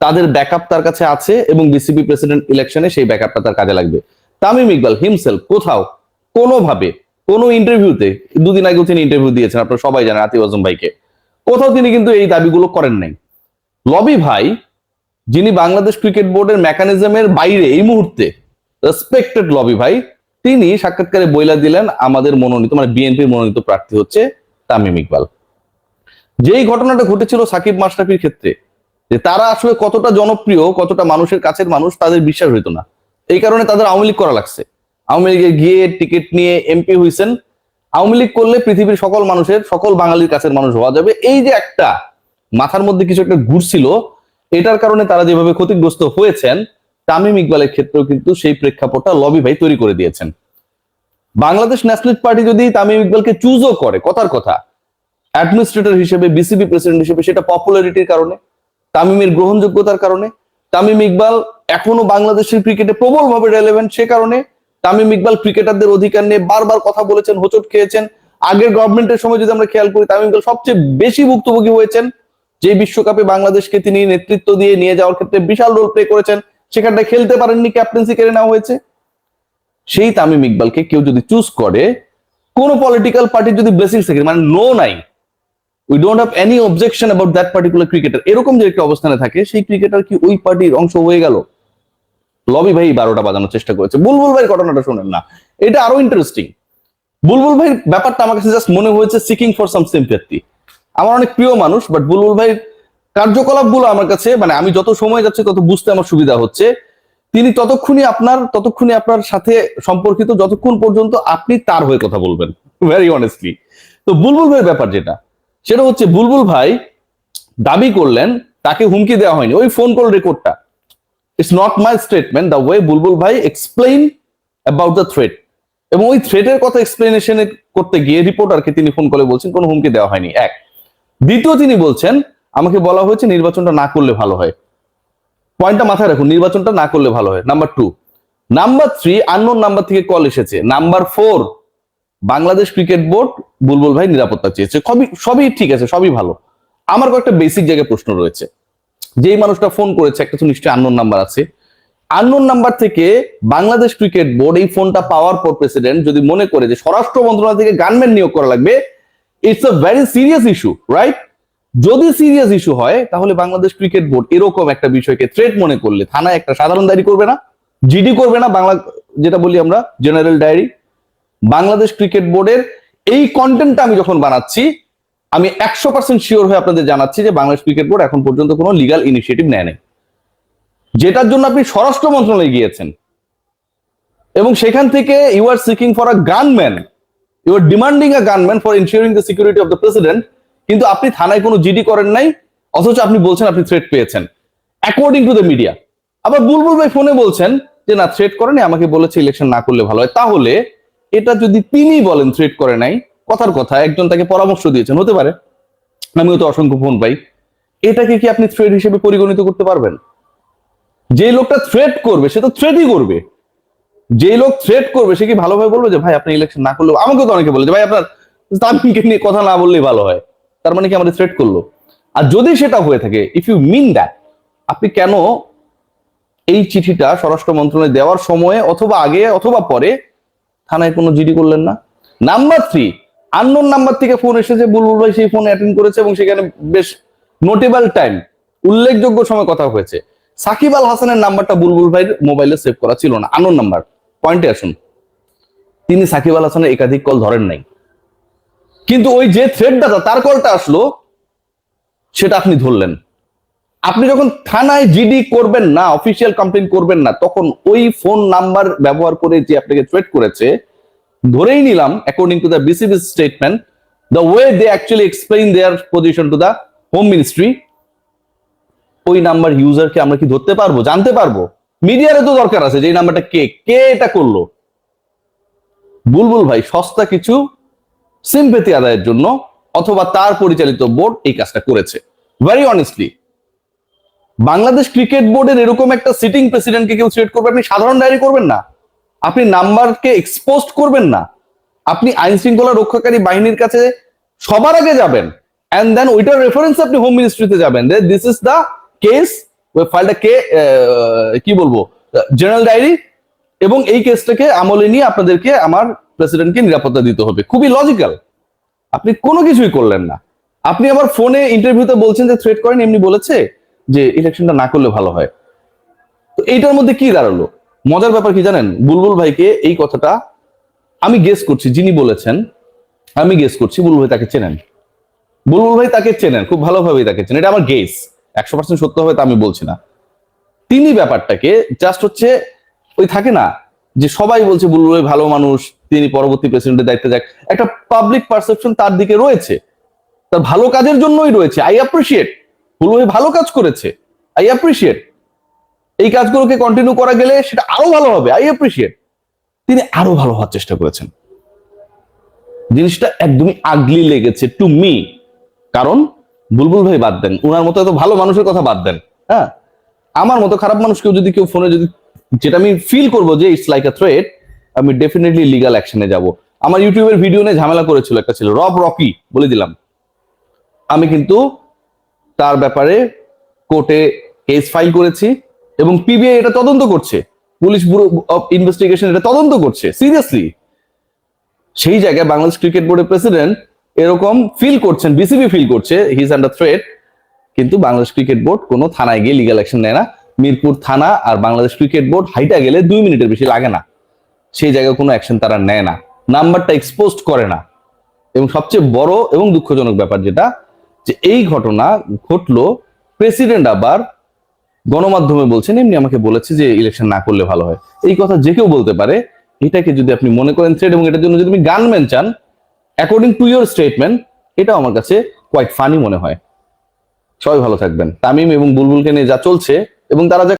তাদের ব্যাকআপ তার কাছে আছে এবং বিসিবি প্রেসিডেন্ট ইলেকশনে সেই ব্যাকআপটা তার কাজে লাগবে। তামিম ইকবাল হিমসেলফ কোথাও কোনোভাবে কোনো ইন্টারভিউতে, দুদিন আগেও তিনি ইন্টারভিউ দিয়েছেন, আপনারা সবাই জানেন আতিফ আজম ভাইকে, কোথাও তিনি কিন্তু এই দাবিগুলো করেন নাই। লবি ভাই, যিনি বাংলাদেশ ক্রিকেট বোর্ডের মেকানিজমের বাইরে এই মুহূর্তে, রেসপেক্টেড লবি ভাই, তিনি সাক্ষাৎকারে বইলা দিলেন আমাদের মনোনীত মানে বিএনপির মনোনীত প্রার্থী হচ্ছে তামিম ইকবাল। যেই ঘটনাটা ঘটেছিল সাকিব মাশরাফির ক্ষেত্রে, যে তারা আসলে কতটা জনপ্রিয়, কতটা মানুষের কাছের মানুষ, তাদের বিশ্বাস হইতো না। এই কারণে তাদের আওয়ামী লীগ করা লাগছে। আওয়ামী লীগে গিয়ে টিকিট নিয়ে এমপি হইছেন। আওয়ামী লীগ করলে পৃথিবীর সকল মানুষের, সকল বাঙালির কাছের মানুষ হওয়া যাবে, এই যে একটা মাথার মধ্যে কিছু একটা ঘুরছিল, এটার কারণে তারা যেভাবে ক্ষতিগ্রস্ত হয়েছেন, তামিম ইকবালের ক্ষেত্রেও কিন্তু সেই প্রেক্ষাপটটা লবি ভাই তৈরি করে দিয়েছেন। বাংলাদেশ ন্যাশনালিস্ট পার্টি যদি তামিম ইকবালকে চুজও করে, কথার কথা, অ্যাডমিনিস্ট্রেটর হিসেবে, বিসিবি প্রেসিডেন্ট হিসেবে, সেটা পপুলারিটির কারণে, তামিমের গ্রহণযোগ্যতার কারণে। তামিম ইকবাল এখনো বাংলাদেশের ক্রিকেটে প্রবলভাবে রেলেভেন্ট, সে কারণে তামিম ইকবাল ক্রিকেটারদের অধিকার নিয়ে বারবার কথা বলেছেন, হোঁচট খেয়েছেন। আগের গভর্নমেন্টের সময় যদি আমরা খেয়াল করি, তামিম ইকবাল সবচেয়ে বেশি ভুক্তভোগী হয়েছেন। যে বিশ্বকাপে বাংলাদেশকে তিনি নেতৃত্ব দিয়ে নিয়ে যাওয়ার ক্ষেত্রে বিশাল রোল প্লে করেছেন, সেখানটায় খেলতে পারেননি, ক্যাপ্টেন্সি কেড়ে নেওয়া হয়েছে। সেই তামিম ইকবালকে কেউ যদি চুজ করে, কোন পলিটিক্যাল পার্টি যদি ব্লেসিং থাকে, মানে নো নাই, we don't have any objection about that particular cricketer, এরকম যে একটা অবস্থানে থাকে, সেই ক্রিকেটার কি ওই পার্টির অংশ হয়ে গেল? লবি ভাই 12টা বাজানোর চেষ্টা করেছে। বুলবুল ভাইয়ের ঘটনাটা শোনেন না, এটা আরো ইন্টারেস্টিং। বুলবুল ভাইয়ের ব্যাপারটা আমার কাছে জাস্ট মনে হয়েছে সিকিং ফর সাম সিম্প্যাথি। আমার অনেক প্রিয় মানুষ, বাট বুলবুল ভাইয়ের কার্যকলাপ গুলো আমার কাছে, মানে আমি যত সময় যাচ্ছে তত বুঝতে আমার সুবিধা হচ্ছে। তিনি ততক্ষণই আপনার সাথে সম্পর্কিত যতক্ষণ পর্যন্ত আপনি তার হয়ে কথা বলবেন, ভেরি অনেস্টলি। তো বুলবুল ভাইয়ের ব্যাপার যেটা, সেটা হচ্ছে বুলবুল ভাই দাবি করলেন তাকে হুমকি দেওয়া হয়নি। ওই ফোন কল রেকর্ডটা, it's not my statement, the way Bulbul ভাই এক্সপ্লেইন অ্যাবাউট দ্য থ্রেট, এবং ওই থ্রেটের কথা এক্সপ্লেনেশন করতে গিয়ে রিপোর্টারকে তিনি ফোন করে বলছেন কোনো হুমকি দেওয়া হয়নি, এক। দ্বিতীয়, তিনি বলছেন আমাকে বলা হয়েছে নির্বাচনটা না করলে ভালো হয়। পয়েন্টটা মাথায় রাখুন, নির্বাচনটা না করলে ভালো হয়, নাম্বার 2। নাম্বার 3, আননোন নাম্বার থেকে কল এসেছে। নাম্বার 4, বাংলাদেশ ক্রিকেট বোর্ড বুলবুল ভাই নিরাপত্তা চেয়েছে। সবই ঠিক আছে, সবই ভালো। আমার কয়েকটা বেসিক জায়গায় প্রশ্ন রয়েছে। যেই মানুষটা ফোন করেছে, একটা তো নিশ্চয়ই আননোন নাম্বার আছে। আননোন নাম্বার থেকে বাংলাদেশ ক্রিকেট বোর্ড এই ফোনটা পাওয়ার পর প্রেসিডেন্ট যদি মনে করে যে স্বরাষ্ট্র মন্ত্রণালয় থেকে গানম্যান নিয়োগ করা লাগবে, it's a very serious issue, right? যদি সিরিয়াস ইস্যু হয়, তাহলে বাংলাদেশ ক্রিকেট বোর্ড এরকম একটা বিষয়কে থ্রেট মনে করলে থানায় একটা সাধারণ ডায়েরি করবে না, জিডি করবে না, বাংলা যেটা বলি আমরা জেনারেল ডায়েরি। বাংলাদেশ ক্রিকেট বোর্ডের এই কন্টেন্টটা আমি যখন বানাচ্ছি, আমি 100% শিওর হয়ে আপনাদের জানাচ্ছি যে বাংলাদেশ ক্রিকেট বোর্ড এখন পর্যন্ত কোনো লিগাল ইনিশিয়েটিভ নেয় নাই, যেটার জন্য আপনি স্বরাষ্ট্র মন্ত্রণালয়ে গিয়েছেন, এবং সেখান থেকে you are seeking for a gunman, you are demanding a gunman for insuring the security of the president, কিন্তু আপনি থানায় কোনো জিডি করেন নাই, অথচ আপনি বলছেন আপনি থ্রেট পেয়েছেন অ্যাকর্ডিং টু দ্য মিডিয়া। আবার বুলবুল ভাই ফোনে বলছেন যে না, থ্রেট করেনি, আমাকে বলেছে ইলেকশন না করলে ভালো হয়। তাহলে এটা যদি তিনি বলেন থ্রেট করে নাই, কথার কথা একজন তাকে পরামর্শ দিয়েছেন, হতে পারে, আমিও তো অসংখ্য ফোন পাই, এটাকে কি আপনি থ্রেট হিসেবে পরিগণিত করতে পারবেন? যে লোকটা থ্রেট করবে সে তো থ্রেটই করবে। যে লোক থ্রেট করবে সে কি ভালোভাবে বলবে যে ভাই আপনি ইলেকশন না করলে, আমাকে তো অনেকে বলে যে ভাই আপনার তামিমকে নিয়ে কথা না বললেই ভালো হয়, তার মানে কি আমাদের থ্রেট করলো? আর যদি সেটা হয়ে থাকে, ইফ ইউ মিন দ্যাট, আপনি কেন এই চিঠিটা স্বরাষ্ট্র মন্ত্রণালয়ে দেওয়ার সময়ে অথবা আগে অথবা পরে থানায় কোনো জিডি করলেন না? নাম্বার 3, আননোন নাম্বার থেকে ফোন এসেছে, বুলবুল ভাই সেই ফোন অ্যাটেন্ড করেছে এবং সেখানে বেশ নোটেবল টাইম, উল্লেখযোগ্য সময় কথা হয়েছে। সাকিব আল হাসানের নাম্বারটা বুলবুল ভাইয়ের মোবাইলে সেভ করা ছিল না, আননোন নাম্বার। পয়েন্টে আসুন, তিনি সাকিব আল হাসানের একাধিক কল ধরেন নাই, কিন্তু ওই যে থ্রেডটা তার কলটা আসলো সেটা আপনি ধরলেন। আপনি যখন থানায় জিডি করবেন না, অফিসিয়াল কমপ্লেন করবেন না, তখন ওই ফোন নাম্বার ব্যবহার করে যে আপনাকে থ্রেট করেছে, ধরেই নিলাম according to the BCB statement, the way they actually explain their position to the home ministry, ওই নাম্বার ইউজারকে আমরা কি ধরতে পারবো, জানতে পারবো? মিডিয়ারও তো দরকার আছে যে এই নাম্বারটা কে এটা করলো। বুলবুল ভাই সস্তা কিছু সিম্পেথি আদায়ের জন্য অথবা তার পরিচালিত বোর্ড এই কাজটা করেছে। ভেরি অনেস্টলি, বাংলাদেশ ক্রিকেট বোর্ডের এরকম একটা সিটিং প্রেসিডেন্টকে কেউ থ্রেট করবে, আপনি সাধারণ ডায়েরি করবেন না, আপনি নাম্বারকে এক্সপোজ করবেন না, আপনি আইন শৃঙ্খলা রক্ষাকারী বাহিনীর কাছে সবার আগে যাবেন, এন্ড দেন ওইটার রেফারেন্স আপনি হোম মিনিস্ট্রিতে যাবেন, দিস ইজ দ্য কেস, ওই ফাইলটা কে কি বলবো জেনারেল ডায়েরি, এবং এই কেসটাকে আমলে নিয়ে আপনাদেরকে আমার প্রেসিডেন্টকে নিরাপত্তা দিতে হবে। খুবই লজিক্যাল। আপনি কোনো কিছুই করলেন না। আপনি আবার ফোনে ইন্টারভিউতে বলছেন যে থ্রেট করেন, এমনি বলেছে যে ইলেকশনটা না করলে ভালো হয়। তো এইটার মধ্যে কি দাঁড়ালো? মজার ব্যাপার কি জানেন, বুলবুল ভাইকে এই কথাটা আমি গেস করছি, যিনি বলেছেন আমি গেস করছি বুলবুল ভাই তাকে চেনেন। বুলবুল ভাই তাকে চেনেন, খুব ভালোভাবেই তাকে চেনেন, এটা আমার গেস। 100% সত্য হবে তা আমি বলছি না। তিনি ব্যাপারটাকে জাস্ট হচ্ছে ওই থাকে না যে সবাই বলছে বুলবুল ভাই ভালো মানুষ, তিনি পরবর্তী প্রেসিডেন্টের দায়িত্বে যাক, একটা পাবলিক পারসেপশন তার দিকে রয়েছে, তার ভালো কাজের জন্যই রয়েছে। আই অ্যাপ্রিসিয়েট, বুলবুল ভাই ভালো কাজ করেছে, আই অ্যাপ্রিসিয়েট। এই কাজগুলোকে কন্টিনিউ করা গেলে সেটা আরো ভালো হবে, আই অ্যাপ্রিসিয়েট। তিনি আরো ভালো হওয়ার চেষ্টা করেছেন। জিনিসটা একদমই আগলি লেগেছে টু মি। কারণ বুলবুল ভাই বাদ দেন, উনার মতো এত ভালো মানুষের কথা বাদ দেন, হ্যাঁ, আমার মতো খারাপ মানুষকেও যদি কেউ ফোনে যদি, যেটা আমি ফিল করবো যে ইটস লাইক আ থ্রেট, আমি ডেফিনেটলি লিগাল অ্যাকশনে যাব। আমার ইউটিউবের ভিডিও নিয়ে ঝামেলা করেছিল একটা ছিল, রকি বলে দিলাম, আমি কিন্তু তার ব্যাপারে কোর্টে কেস ফাইল করেছি এবং পিবিআই এটা তদন্ত করছে, পুলিশ ব্যুরো অফ ইনভেস্টিগেশন এটা তদন্ত করছে সিরিয়াসলি। সেই জায়গায় বাংলাদেশ ক্রিকেট বোর্ডের প্রেসিডেন্ট এরকম ফিল করছেন, বিসিবি ফিল করছে হি ইজ আন্ডার থ্রেট, কিন্তু বাংলাদেশ ক্রিকেট বোর্ড কোনো থানায় গিয়ে লিগাল অ্যাকশন নেয় না। মিরপুর থানা আর বাংলাদেশ ক্রিকেট বোর্ড হাইটা গেলে 2 মিনিটের বেশি লাগে না, সেই জায়গায় কোনো অ্যাকশন তারা নেয় না, নাম্বারটা এক্সপোজ করে না। এবং সবচেয়ে বড় এবং দুঃখজনক ব্যাপার যেটা, যে এই ঘটনা ঘটলো, প্রেসিডেন্ট আবার গণমাধ্যমে বলছেন এমনি আমাকে বলেছে যে ইলেকশন না করলে ভালো হয়। এই কথা যে কেউ বলতে পারে। এটাকে যদি আপনি মনে করেন থ্রেড এবং এটার জন্য যদি আপনি গানম্যান চান অ্যাকর্ডিং টু ইউর স্টেটমেন্ট, এটাও আমার কাছে কোয়াইট ফানি মনে হয়। সবাই ভালো থাকবেন। তামিম এবং বুলবুলকে নিয়ে যা চলছে এবং তারা যা